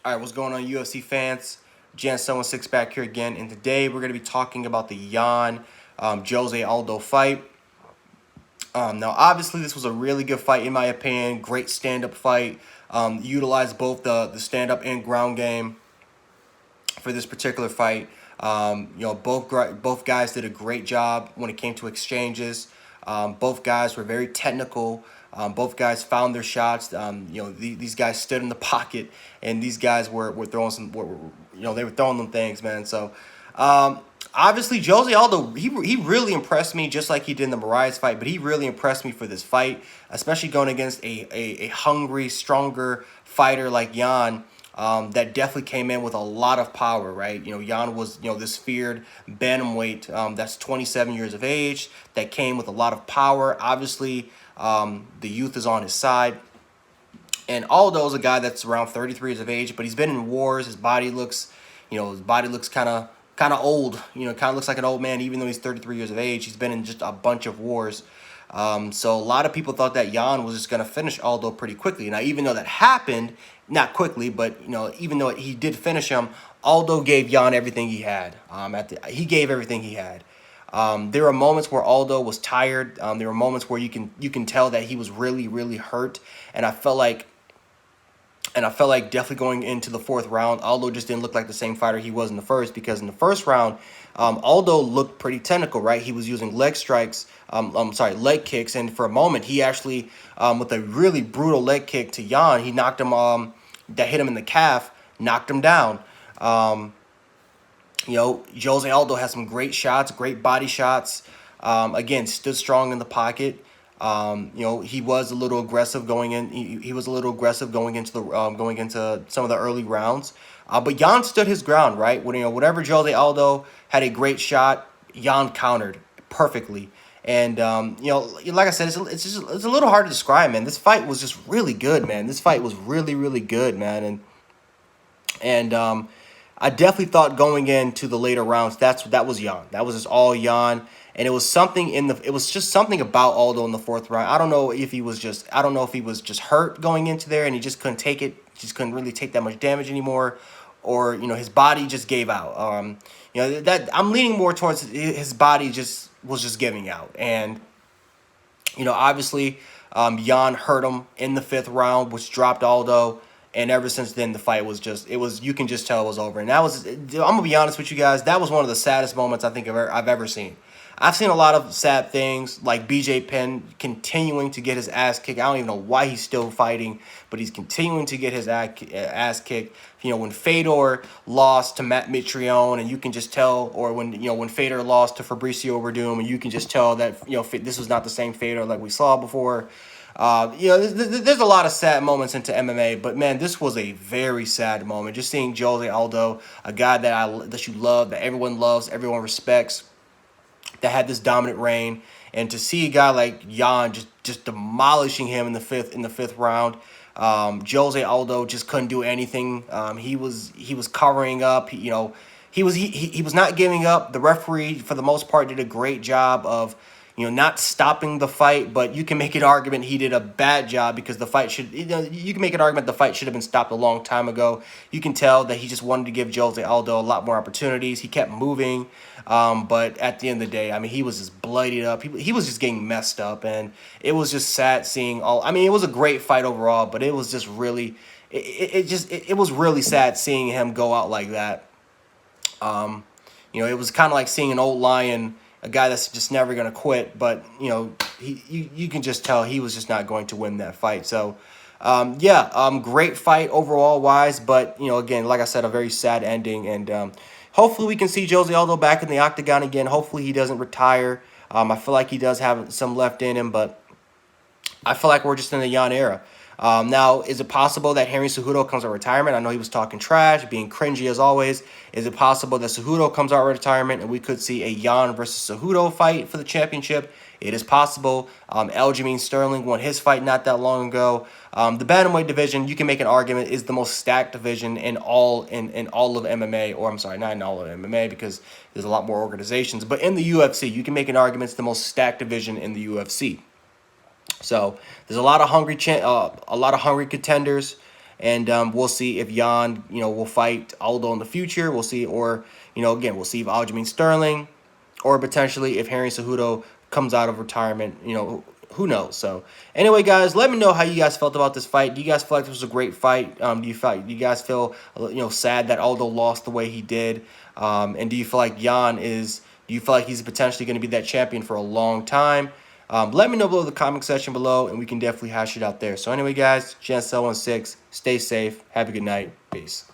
All right, what's going on, UFC fans? Jan76 back here again, and today we're going to be talking about the Yan Jose Aldo fight. Now, obviously, this was a really good fight in my opinion. Great stand-up fight. Utilized both the stand-up and ground game for this particular fight. Both guys did a great job when it came to exchanges. Both guys were very technical. Both guys found their shots. These guys stood in the pocket, and these guys were throwing they were throwing them things, man. So, obviously, Jose Aldo, he really impressed me, just like he did in the Marias fight. But he really impressed me for this fight, especially going against a hungry, stronger fighter like Yan. That definitely came in with a lot of power, right? Yan was, this feared bantamweight that's 27 years of age that came with a lot of power. Obviously, the youth is on his side. And Aldo's a guy that's around 33 years of age, but he's been in wars. His body looks, kind of old. Kind of looks like an old man, even though he's 33 years of age. He's been in just a bunch of wars. So a lot of people thought that Yan was just going to finish Aldo pretty quickly. Now, even though that happened, not quickly, but even though he did finish him, Aldo gave Yan everything he had. He gave everything he had. There were moments where Aldo was tired. There were moments where you can tell that he was really, really hurt, and I felt like definitely going into the fourth round, Aldo just didn't look like the same fighter he was in the first, because in the first round, Aldo looked pretty technical, right? He was using leg kicks, and for a moment, he actually, with a really brutal leg kick to Yan, he knocked him, that hit him in the calf, knocked him down. Jose Aldo has some great shots, great body shots. Again, stood strong in the pocket. He was a little aggressive going in. He was a little aggressive going into some of the early rounds. But Yan stood his ground, right? Whenever Jose Aldo had a great shot, Yan countered perfectly. And like I said, it's a little hard to describe, man. This fight was just really good, man. This fight was really, really good, man. And I definitely thought going into the later rounds, that was Yan. That was just all Yan. And it was just something about Aldo in the fourth round. I don't know if he was just hurt going into there and he just couldn't take it, just couldn't really take that much damage anymore, or his body just gave out. That I'm leaning more towards his body was just giving out, and obviously, Yan hurt him in the fifth round, which dropped Aldo. And ever since then, the fight you can just tell it was over. And I'm going to be honest with you guys, that was one of the saddest moments I think I've ever seen. I've seen a lot of sad things, like BJ Penn continuing to get his ass kicked. I don't even know why he's still fighting, but he's continuing to get his ass kicked. When Fedor lost to Matt Mitrione, and you can just tell, or when Fedor lost to Fabricio Werdum, and you can just tell that this was not the same Fedor like we saw before. There's a lot of sad moments into MMA, but man, this was a very sad moment. Just seeing Jose Aldo, a guy that you love, that everyone loves, everyone respects, that had this dominant reign, and to see a guy like Yan just demolishing him in the fifth round. Jose Aldo just couldn't do anything. He was covering up. He was not giving up. The referee, for the most part, did a great job of not stopping the fight, but you can make an argument he did a bad job, because the fight you can make an argument the fight should have been stopped a long time ago. You can tell that he just wanted to give Jose Aldo a lot more opportunities. He kept moving, but at the end of the day, he was just bloodied up. He was just getting messed up, and it was just sad seeing it was a great fight overall, but it was just really, it was really sad seeing him go out like that. It was kind of like seeing an old lion, a guy that's just never going to quit, but you can just tell he was just not going to win that fight. So great fight overall wise, but again, like I said, a very sad ending, and hopefully we can see Jose Aldo back in the octagon again. Hopefully he doesn't retire. I feel like he does have some left in him, but I feel like we're just in the Yan era. Now, is it possible that Henry Cejudo comes out of retirement? I know he was talking trash, being cringy as always. Is it possible that Cejudo comes out of retirement and we could see a Yan versus Cejudo fight for the championship? It is possible. Aljamain Sterling won his fight not that long ago. The bantamweight division, you can make an argument, is the most stacked division in all of MMA. Or I'm sorry, not in all of MMA, because there's a lot more organizations. But in the UFC, you can make an argument it's the most stacked division in the UFC. So there's a lot of hungry contenders, and we'll see if Yan, will fight Aldo in the future. We'll see, or again, we'll see if Aljamain Sterling, or potentially if Henry Cejudo comes out of retirement. Who knows? So anyway, guys, let me know how you guys felt about this fight. Do you guys feel like this was a great fight? Do you guys feel sad that Aldo lost the way he did? And do you feel like do you feel like he's potentially going to be that champion for a long time? Let me know below in the comment section below, and we can definitely hash it out there. So anyway, guys, Gen716, stay safe. Have a good night. Peace.